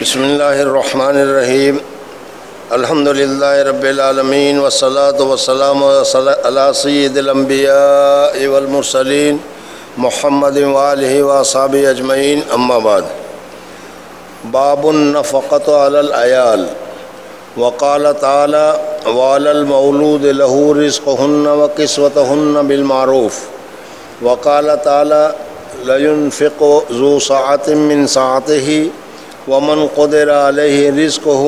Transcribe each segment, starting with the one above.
بسم اللہ الرحمن الرحیم الحمدللہ رب العالمین والصلاة والسلام علی سید الانبیاء والمرسلین محمد وآلہ واصحابہ اجمعین اما بعد باب النفقۃ علی العیال وقال تعالی وعلی المولود له رزقهن وکسوتهن بالمعروف وقال تعالی لینفق ذو سعة من سعته ومن قدر علیہ رزقہ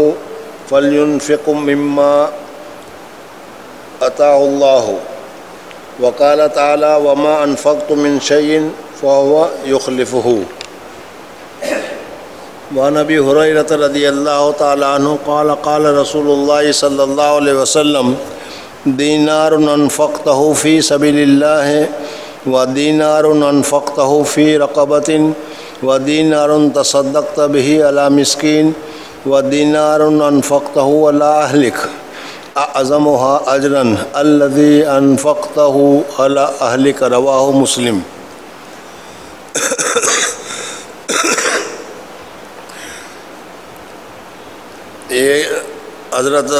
فلینفق مما آتاہ اللہ وقال تعالی وما انفقتم من شیء فهو یخلفہ وعن ابی ہریرہ رضی اللہ تعالی عنہ قال قال رسول اللہ صلی اللہ علیہ وسلم دینار انفقتہ فی سبیل اللہ ودینار انفقتہ فی رقبۃ ودینار تصدقت به علی مسکین ودینار انفقتہ علی اہلک اعظمها اجرا الذی انفقتہ علی اہلک رواہ مسلم۔ یہ حضرت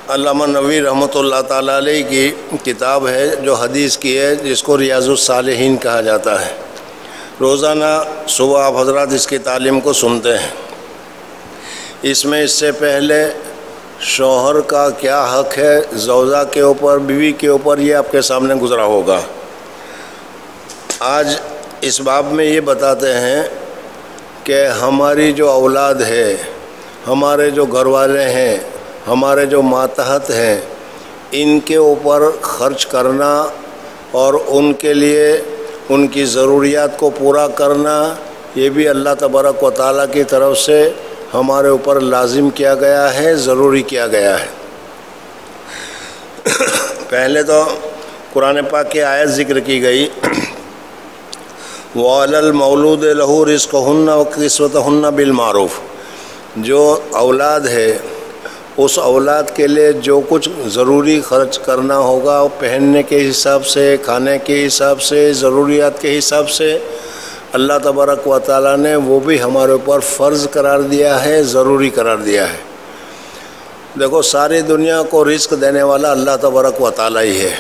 علامہ نووی رحمۃ اللہ تعالیٰ علیہ کی کتاب ہے جو حدیث کی ہے، جس کو ریاض الصالحین کہا جاتا ہے۔ روزانہ صبح آپ حضرات اس کی تعلیم کو سنتے ہیں۔ اس میں اس سے پہلے شوہر کا کیا حق ہے زوجہ کے اوپر، بیوی کے اوپر، یہ آپ کے سامنے گزرا ہوگا۔ آج اس باب میں یہ بتاتے ہیں کہ ہماری جو اولاد ہے، ہمارے جو گھر والے ہیں، ہمارے جو ماتحت ہیں، ان کے اوپر خرچ کرنا اور ان کے لیے ان کی ضروریات کو پورا کرنا، یہ بھی اللہ تبارک و تعالیٰ کی طرف سے ہمارے اوپر لازم کیا گیا ہے، ضروری کیا گیا ہے۔ پہلے تو قرآن پاک کی آیت ذکر کی گئی وَعَلَى الْمَوْلُودِ لَهُ رِزْقُهُنَّ وَكِسْوَتُهُنَّ بِالْمَعْرُوفِ، جو اولاد ہے اس اولاد کے لیے جو کچھ ضروری خرچ کرنا ہوگا، پہننے کے حساب سے، کھانے کے حساب سے، ضروریات کے حساب سے، اللہ تبارک و تعالیٰ نے وہ بھی ہمارے اوپر فرض قرار دیا ہے، ضروری قرار دیا ہے۔ دیکھو، ساری دنیا کو رزق دینے والا اللہ تبارک و تعالیٰ ہی ہے۔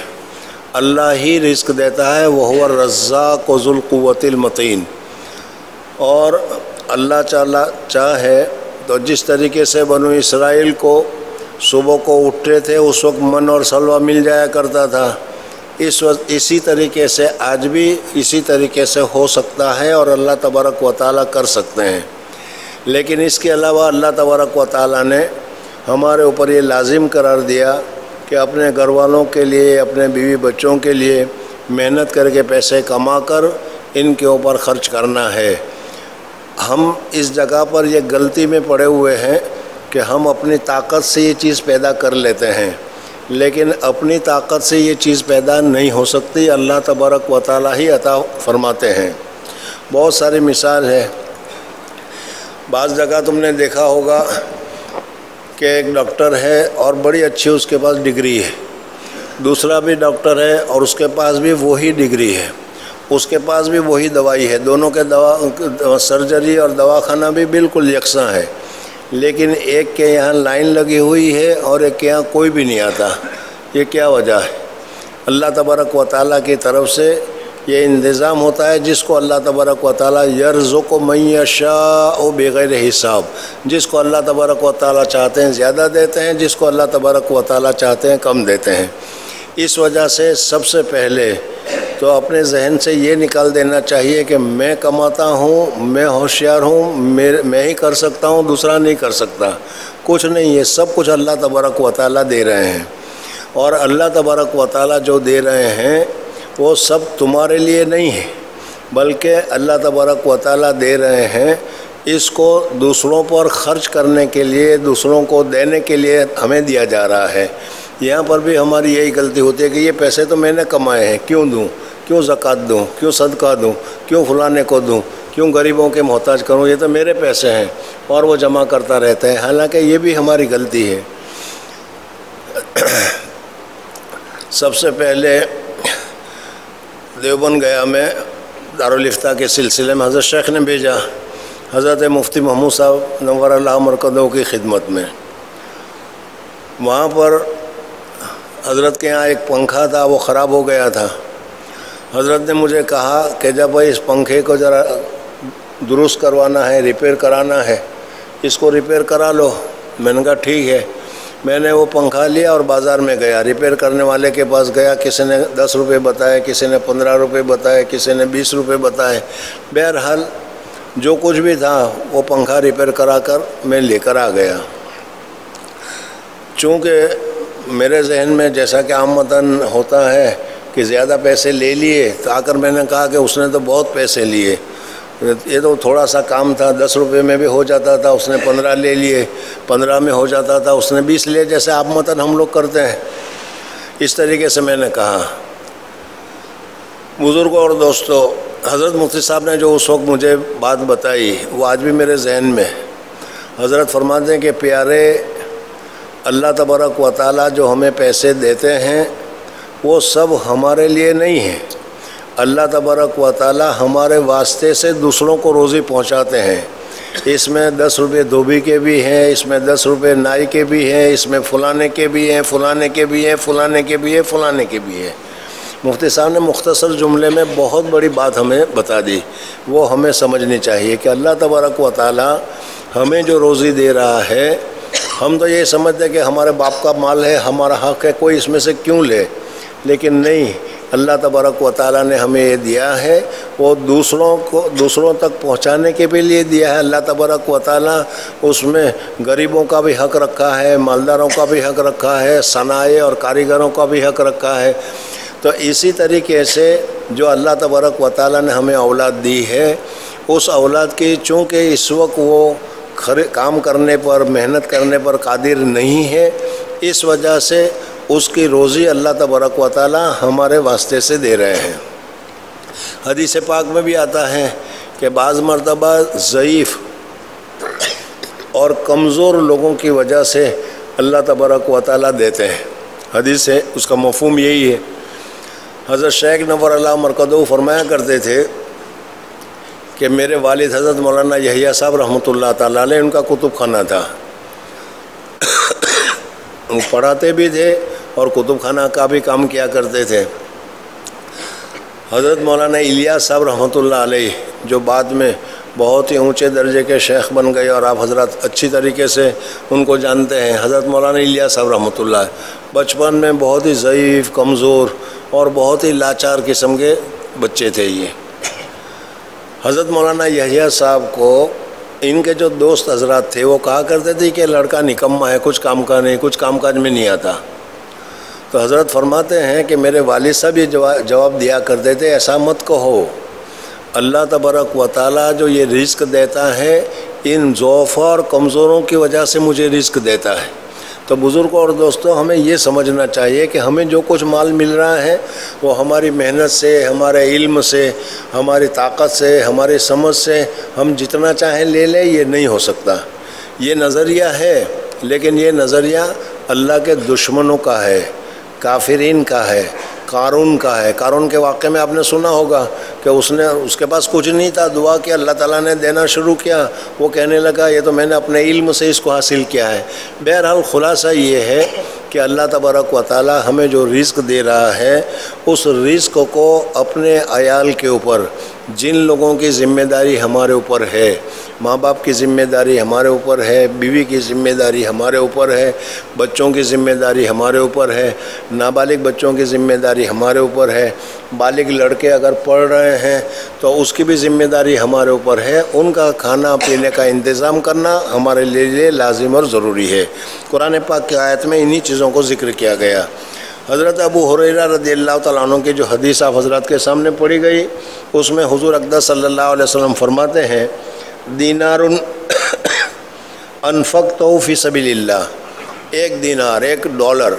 اللہ ہی رزق دیتا ہے، وَهُوَ الرَّزَّاقُ ذُو الْقُوَّةِ الْمَتِينُ۔ اور اللہ چاہے تو جس طریقے سے بنو اسرائیل کو صبح کو اٹھتے تھے اس وقت من اور سلوہ مل جایا کرتا تھا، اسی طریقے سے آج بھی اسی طریقے سے ہو سکتا ہے اور اللہ تبارک و تعالیٰ کر سکتے ہیں۔ لیکن اس کے علاوہ اللہ تبارک و تعالیٰ نے ہمارے اوپر یہ لازم قرار دیا کہ اپنے گھر والوں کے لیے، اپنے بیوی بچوں کے لیے محنت کر کے پیسے کما کر ان کے اوپر خرچ کرنا ہے۔ ہم اس جگہ پر یہ غلطی میں پڑے ہوئے ہیں کہ ہم اپنی طاقت سے یہ چیز پیدا کر لیتے ہیں، لیکن اپنی طاقت سے یہ چیز پیدا نہیں ہو سکتی، اللہ تبارک و تعالیٰ ہی عطا فرماتے ہیں۔ بہت ساری مثال ہے۔ بعض جگہ تم نے دیکھا ہوگا کہ ایک ڈاکٹر ہے اور بڑی اچھی اس کے پاس ڈگری ہے، دوسرا بھی ڈاکٹر ہے اور اس کے پاس بھی وہی ڈگری ہے، اس کے پاس بھی وہی دوائی ہے، دونوں کے سرجری اور دواخانہ بھی بالکل یکساں ہے، لیکن ایک کے یہاں لائن لگی ہوئی ہے اور ایک کے یہاں کوئی بھی نہیں آتا۔ یہ کیا وجہ ہے؟ اللہ تبارک و تعالیٰ کی طرف سے یہ انتظام ہوتا ہے، جس کو اللہ تبارک و تعالیٰ یرزق من یشاء بغیر حساب، جس کو اللہ تبارک و تعالیٰ چاہتے ہیں زیادہ دیتے ہیں، جس کو اللہ تبارک و تعالیٰ چاہتے ہیں کم دیتے ہیں۔ اس وجہ سے سب سے پہلے تو اپنے ذہن سے یہ نکال دینا چاہیے کہ میں کماتا ہوں، میں ہوشیار ہوں، میں ہی کر سکتا ہوں، دوسرا نہیں کر سکتا، کچھ نہیں، یہ سب کچھ اللہ تبارک و تعالیٰ دے رہے ہیں۔ اور اللہ تبارک و تعالیٰ جو دے رہے ہیں وہ سب تمہارے لیے نہیں ہے، بلکہ اللہ تبارک و تعالیٰ دے رہے ہیں، اس کو دوسروں پر خرچ کرنے کے لیے، دوسروں کو دینے کے لیے ہمیں دیا جا رہا ہے۔ یہاں پر بھی ہماری یہی غلطی ہوتی ہے کہ یہ پیسے تو میں نے کمائے ہیں، کیوں دوں، کیوں زکوٰۃ دوں، کیوں صدقہ دوں، کیوں فلانے کو دوں، کیوں غریبوں کے محتاج کروں، یہ تو میرے پیسے ہیں، اور وہ جمع کرتا رہتا ہے۔ حالانکہ یہ بھی ہماری غلطی ہے۔ سب سے پہلے دیوبند گیا میں دارالافتاء کے سلسلے میں حضرت شیخ نے بھیجا، حضرت مفتی محمود صاحب نور اللہ مرکزوں کی خدمت میں۔ وہاں پر حضرت کے یہاں ایک پنکھا تھا، وہ خراب ہو گیا تھا۔ حضرت نے مجھے کہا کہ جب بھائی اس پنکھے کو ذرا درست کروانا ہے، ریپیئر کرانا ہے، اس کو ریپیئر کرا لو۔ میں نے کہا ٹھیک ہے۔ میں نے وہ پنکھا لیا اور بازار میں گیا، ریپیئر کرنے والے کے پاس گیا۔ کسی نے 10 روپے بتائے، کسی نے 15 روپے بتائے، کسی نے 20 روپے بتائے۔ بہرحال جو کچھ بھی تھا وہ پنکھا ریپیئر کرا کر میں لے کر آ گیا۔ چونکہ میرے ذہن میں جیسا کہ عامتاً ہوتا ہے کہ زیادہ پیسے لے لیے، تو آ کر میں نے کہا کہ اس نے تو بہت پیسے لیے، یہ تو تھوڑا سا کام تھا، 10 روپے میں بھی ہو جاتا تھا، اس نے 15 لے لیے، 15 میں ہو جاتا تھا، اس نے 20 لیے، جیسے عامتاً ہم لوگ کرتے ہیں۔ اس طریقے سے میں نے کہا۔ بزرگوں اور دوستو، حضرت مفتی صاحب نے جو اس وقت مجھے بات بتائی وہ آج بھی میرے ذہن میں۔ حضرت فرماتے ہیں کہ پیارے، اللہ تبارک و تعالیٰ جو ہمیں پیسے دیتے ہیں وہ سب ہمارے لیے نہیں ہیں۔ اللہ تبارک و تعالیٰ ہمارے واسطے سے دوسروں کو روزی پہنچاتے ہیں۔ اس میں 10 روپے دھوبی کے بھی ہیں، اس میں 10 روپے نائی کے بھی ہیں، اس میں فلانے کے بھی ہیں، فلانے کے بھی ہیں، فلانے کے بھی ہیں، فلانے کے بھی ہیں۔ مفتی صاحب نے مختصر جملے میں بہت بڑی بات ہمیں بتا دی، وہ ہمیں سمجھنی چاہیے کہ اللہ تبارک و تعالیٰ ہمیں جو روزی دے رہا ہے، ہم تو یہ سمجھتے ہیں کہ ہمارے باپ کا مال ہے، ہمارا حق ہے، کوئی اس میں سے کیوں لے، لیکن نہیں، اللہ تبارک و تعالیٰ نے ہمیں یہ دیا ہے، وہ دوسروں تک پہنچانے کے بھی لیے دیا ہے۔ اللہ تبارک و تعالیٰ اس میں غریبوں کا بھی حق رکھا ہے، مالداروں کا بھی حق رکھا ہے، صنائع اور کاریگروں کا بھی حق رکھا ہے۔ تو اسی طریقے سے جو اللہ تبارک و تعالیٰ نے ہمیں اولاد دی ہے، اس اولاد کی چونکہ اس وقت وہ کام کرنے پر، محنت کرنے پر قادر نہیں ہے، اس وجہ سے اس کی روزی اللہ تبارک و تعالیٰ ہمارے واسطے سے دے رہے ہیں۔ حدیث پاک میں بھی آتا ہے کہ بعض مرتبہ ضعیف اور کمزور لوگوں کی وجہ سے اللہ تبارک و تعالیٰ دیتے ہیں۔ حدیث ہے، اس کا مفہوم یہی ہے۔ حضرت شیخ نور اللہ مرکزو فرمایا کرتے تھے کہ میرے والد حضرت مولانا یحییٰ صاحب رحمۃ اللہ تعالیٰ علیہ، ان کا کتب خانہ تھا، وہ پڑھاتے بھی تھے اور کتب خانہ کا بھی کام کیا کرتے تھے۔ حضرت مولانا الیاس صاحب رحمۃ اللہ علیہ، جو بعد میں بہت ہی اونچے درجے کے شیخ بن گئے اور آپ حضرات اچھی طریقے سے ان کو جانتے ہیں، حضرت مولانا الیاس صاحب رحمۃ اللہ بچپن میں بہت ہی ضعیف، کمزور اور بہت ہی لاچار قسم کے بچے تھے۔ یہ حضرت مولانا یحییٰ صاحب کو ان کے جو دوست حضرات تھے وہ کہا کرتے تھے کہ لڑکا نکما ہے، کچھ کام کا نہیں، کچھ کام کاج میں نہیں آتا۔ تو حضرت فرماتے ہیں کہ میرے والد صاحب یہ جواب دیا کرتے تھے، ایسا مت کہو، اللہ تبارک و تعالیٰ جو یہ رزق دیتا ہے ان ضعفاء اور کمزوروں کی وجہ سے مجھے رزق دیتا ہے۔ تو بزرگوں اور دوستوں، ہمیں یہ سمجھنا چاہیے کہ ہمیں جو کچھ مال مل رہا ہے وہ ہماری محنت سے، ہمارے علم سے، ہماری طاقت سے، ہماری سمجھ سے ہم جتنا چاہیں لے لیں، یہ نہیں ہو سکتا۔ یہ نظریہ ہے، لیکن یہ نظریہ اللہ کے دشمنوں کا ہے، کافرین کا ہے، قارون کا ہے۔ قارون کے واقعے میں آپ نے سنا ہوگا کہ اس کے پاس کچھ نہیں تھا، دعا کہ اللہ تعالیٰ نے دینا شروع کیا، وہ کہنے لگا یہ تو میں نے اپنے علم سے اس کو حاصل کیا ہے۔ بہرحال خلاصہ یہ ہے کہ اللہ تبارک و تعالیٰ ہمیں جو رزق دے رہا ہے، اس رزق کو اپنے عیال کے اوپر، جن لوگوں کی ذمہ داری ہمارے اوپر ہے، ماں باپ کی ذمہ داری ہمارے اوپر ہے، بیوی کی ذمہ داری ہمارے اوپر ہے، بچوں کی ذمہ داری ہمارے اوپر ہے، نابالغ بچوں کی ذمہ داری ہمارے اوپر ہے، بالغ لڑکے اگر پڑھ رہے ہیں تو اس کی بھی ذمہ داری ہمارے اوپر ہے، ان کا کھانا پینے کا انتظام کرنا ہمارے لیے لازم اور ضروری ہے۔ قرآن پاک کی آیت میں انہی چیزوں کو ذکر کیا گیا۔ حضرت ابو ہریرہ رضی اللہ تعالیٰ عنہ کی جو حدیث آپ حضرات کے سامنے پڑھی گئی، اس میں حضور اقدس صلی اللہ علیہ وسلم فرماتے ہیں، دینار انفقتہ فی سبیل اللہ، ایک دینار، ایک ڈالر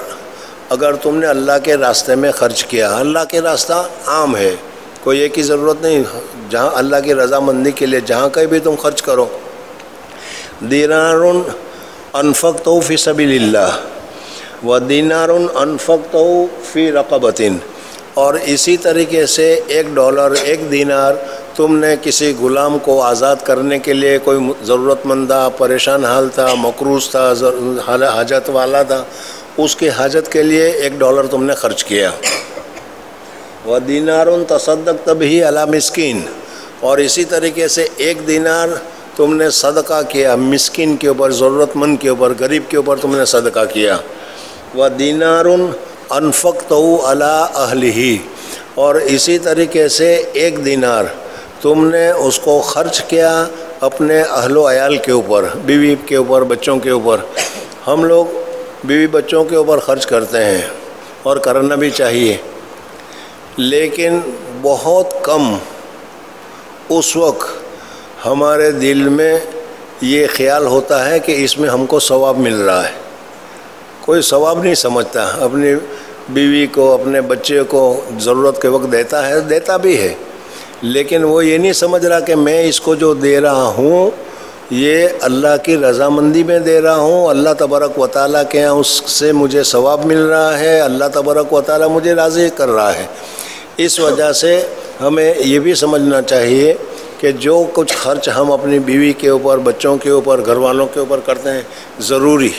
اگر تم نے اللہ کے راستے میں خرچ کیا، اللہ کے راستہ عام ہے، کوئی ایک کی ضرورت نہیں، جہاں اللہ کی رضامندی کے لیے جہاں کہیں بھی تم خرچ کرو، دینار انفقتہ فی سبیل اللہ و دینار انفقتہ فی رقبۃ، اور اسی طریقے سے ایک ڈالر، ایک دینار تم نے کسی غلام کو آزاد کرنے کے لیے، کوئی ضرورت مند تھا، پریشان حال تھا، مقروض تھا، حاجت والا تھا، اس کی حاجت کے لیے $1 تم نے خرچ کیا. وَدِينَارٌ تَصَدَّقْتَ بِهِ عَلَى مِسْكِين، اور اسی طریقے سے 1 دینار تم نے صدقہ کیا مسکین کے اوپر، ضرورت مند کے اوپر، غریب کے اوپر تم نے صدقہ کیا. وَدِينَارٌ أَنفَقْتَهُ عَلَى أَهْلِهِ، اور اسی طریقے سے 1 دینار تم نے اس کو خرچ کیا اپنے اہل و عیال کے اوپر، بیوی کے اوپر، بچوں کے اوپر. ہم لوگ بیوی بچوں کے اوپر خرچ کرتے ہیں اور کرنا بھی چاہیے، لیکن بہت کم اس وقت ہمارے دل میں یہ خیال ہوتا ہے کہ اس میں ہم کو ثواب مل رہا ہے. کوئی ثواب نہیں سمجھتا، اپنی بیوی کو، اپنے بچے کو ضرورت کے وقت دیتا ہے، دیتا بھی ہے، لیکن وہ یہ نہیں سمجھ رہا کہ میں اس کو جو دے رہا ہوں یہ اللہ کی رضامندی میں دے رہا ہوں، اللہ تبارک و تعالیٰ کے یہاں اس سے مجھے ثواب مل رہا ہے، اللہ تبارک و تعالیٰ مجھے راضی کر رہا ہے. اس وجہ سے ہمیں یہ بھی سمجھنا چاہیے کہ جو کچھ خرچ ہم اپنی بیوی کے اوپر، بچوں کے اوپر، گھر والوں کے اوپر کرتے ہیں ضروری،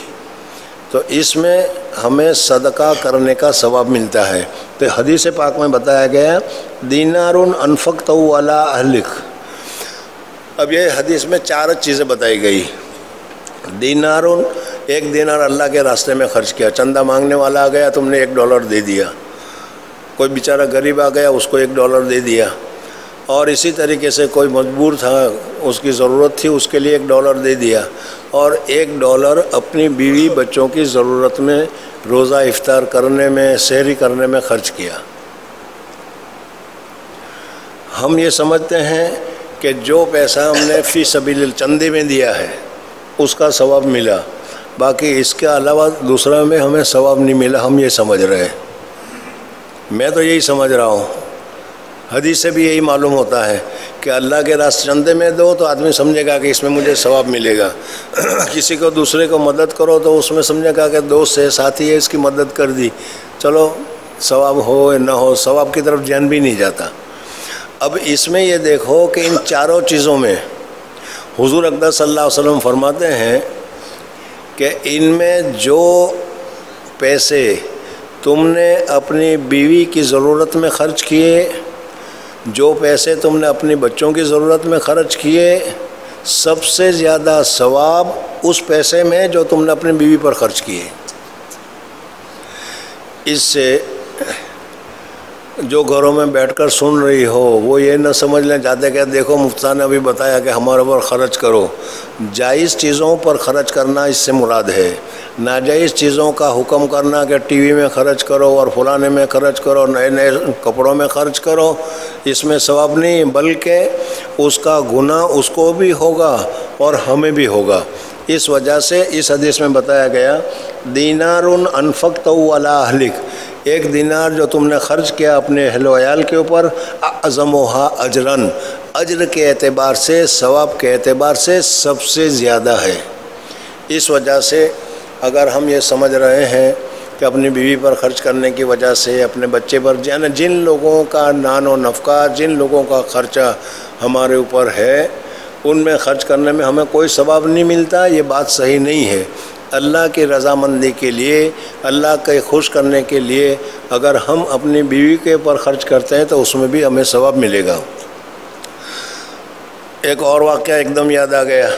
تو اس میں ہمیں صدقہ کرنے کا ثواب ملتا ہے. تو حدیث پاک میں بتایا گیا دینار انفقتہ علی اہلک. اب یہ حدیث میں 4 چیزیں بتائی گئی. دینار، 1 دینار اللہ کے راستے میں خرچ کیا، چندہ مانگنے والا آ گیا تم نے $1 دے دیا، کوئی بیچارہ غریب آ گیا اس کو $1 دے دیا، اور اسی طریقے سے کوئی مجبور تھا، اس کی ضرورت تھی، اس کے لیے $1 دے دیا، اور $1 اپنی بیوی بچوں کی ضرورت میں روزہ افطار کرنے میں، سحری کرنے میں خرچ کیا. ہم یہ سمجھتے ہیں کہ جو پیسہ ہم نے فی سبیل چندے میں دیا ہے اس کا ثواب ملا، باقی اس کے علاوہ دوسرا میں ہمیں ثواب نہیں ملا، ہم یہ سمجھ رہے ہیں. میں تو یہی سمجھ رہا ہوں، حدیث سے بھی یہی معلوم ہوتا ہے کہ اللہ کے راستے چندے میں دو تو آدمی سمجھے گا کہ اس میں مجھے ثواب ملے گا. کسی کو دوسرے کو مدد کرو تو اس میں سمجھے گا کہ دوست ہے، ساتھی ہے، اس کی مدد کر دی، چلو ثواب ہو یا نہ ہو، ثواب کی طرف دھیان بھی نہیں جاتا. اب اس میں یہ دیکھو کہ ان 4 چیزوں میں حضور اقدس صلی اللہ علیہ وسلم فرماتے ہیں کہ ان میں جو پیسے تم نے اپنی بیوی کی ضرورت میں خرچ کیے، جو پیسے تم نے اپنی بچوں کی ضرورت میں خرچ کیے، سب سے زیادہ ثواب اس پیسے میں جو تم نے اپنی بیوی پر خرچ کیے. اس سے جو گھروں میں بیٹھ کر سن رہی ہو وہ یہ نہ سمجھ لیں جاتے کہ دیکھو مفتیٰ نے ابھی بتایا کہ ہمارے اوپر خرچ کرو. جائز چیزوں پر خرچ کرنا اس سے مراد ہے، ناجائز چیزوں کا حکم کرنا کہ ٹی وی میں خرچ کرو اور فلانے میں خرچ کرو، نئے نئے کپڑوں میں خرچ کرو، اس میں ثواب نہیں، بلکہ اس کا گناہ اس کو بھی ہوگا اور ہمیں بھی ہوگا. اس وجہ سے اس حدیث میں بتایا گیا دینار انفقتہ علی اہلک، 1 دینار جو تم نے خرچ کیا اپنے اہل و عیال کے اوپر، اعظمھا اجراً، اجر کے اعتبار سے، ثواب کے اعتبار سے سب سے زیادہ ہے. اس وجہ سے اگر ہم یہ سمجھ رہے ہیں کہ اپنی بیوی پر خرچ کرنے کی وجہ سے، اپنے بچے پر، جن لوگوں کا نان و نفقہ، جن لوگوں کا خرچہ ہمارے اوپر ہے، ان میں خرچ کرنے میں ہمیں کوئی ثواب نہیں ملتا، یہ بات صحیح نہیں ہے. اللہ کی رضامندی کے لیے، اللہ کے خوش کرنے کے لیے اگر ہم اپنی بیوی کے اوپر خرچ کرتے ہیں تو اس میں بھی ہمیں ثواب ملے گا. ایک اور واقعہ ایک دم یاد آ گیا،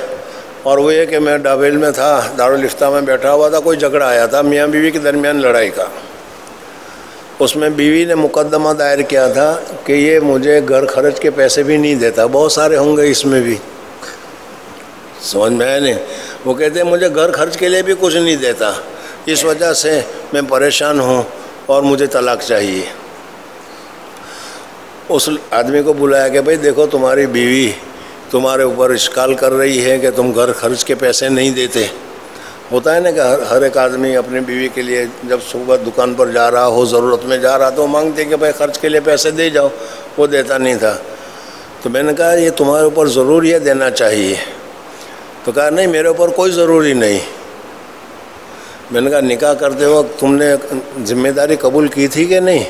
اور وہ یہ کہ میں ڈابیل میں تھا، دارالفتہ میں بیٹھا ہوا تھا، کوئی جھگڑا آیا تھا میاں بیوی کے درمیان لڑائی کا. اس میں بیوی نے مقدمہ دائر کیا تھا کہ یہ مجھے گھر خرچ کے پیسے بھی نہیں دیتا. بہت سارے ہوں گے اس میں بھی، سمجھ میں آئے نہیں. وہ کہتے ہیں مجھے گھر خرچ کے لیے بھی کچھ نہیں دیتا، اس وجہ سے میں پریشان ہوں اور مجھے طلاق چاہیے. اس آدمی کو بلایا کہ بھئی دیکھو تمہاری بیوی تمہارے اوپر اشکال کر رہی ہے کہ تم گھر خرچ کے پیسے نہیں دیتے. ہوتا ہے نا کہ ہر ایک آدمی اپنی بیوی کے لیے جب صبح دکان پر جا رہا ہو، ضرورت میں جا رہا تو مانگتے کہ بھائی خرچ کے لیے پیسے دے جاؤ، وہ دیتا نہیں تھا. تو میں نے کہا یہ تمہارے اوپر ضروری ہے، دینا چاہیے. تو کہا نہیں میرے اوپر کوئی ضروری نہیں. میں نے کہا نکاح کرتے وقت تم نے ذمہ داری قبول کی تھی کہ نہیں؟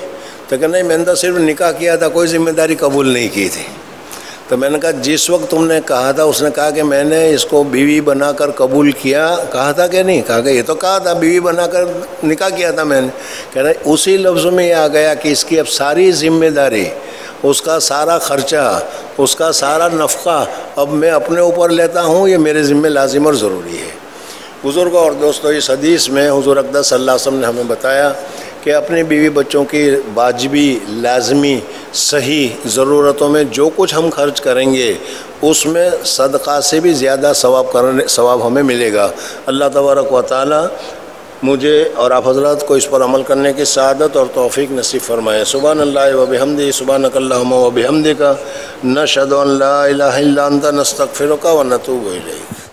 تو کہ نہیں میں نے تو صرف نکاح کیا تھا، کوئی ذمہ داری قبول نہیں کی تھی. تو میں نے کہا جس وقت تم نے کہا تھا، اس نے کہا کہ میں نے اس کو بیوی بنا کر قبول کیا، کہا تھا کہ نہیں؟ کہا کہ یہ تو کہا تھا، بیوی بنا کر نکاح کیا تھا میں نے۔ کہہ رہا اسی لفظ میں یہ آ گیا کہ اس کی اب ساری ذمہ داری، اس کا سارا خرچہ، اس کا سارا نفقہ اب میں اپنے اوپر لیتا ہوں، یہ میرے ذمہ لازم اور ضروری ہے۔ بزرگوں اور دوستوں، اس حدیث میں حضور اقدس صلی اللہ علیہ وسلم نے ہمیں بتایا کہ اپنے بیوی بچوں کی واجبی، لازمی، صحیح ضرورتوں میں جو کچھ ہم خرچ کریں گے اس میں صدقہ سے بھی زیادہ ثواب ہمیں ملے گا۔ اللہ تبارک و تعالی مجھے اور آپ حضرات کو اس پر عمل کرنے کی سعادت اور توفیق نصیب فرمائے۔ سبحان اللہ و بحمدہ، سبحانک اللہم و بحمدک، نشہد ان لا الہ الا انت، نستغفرک و نتوب الیک۔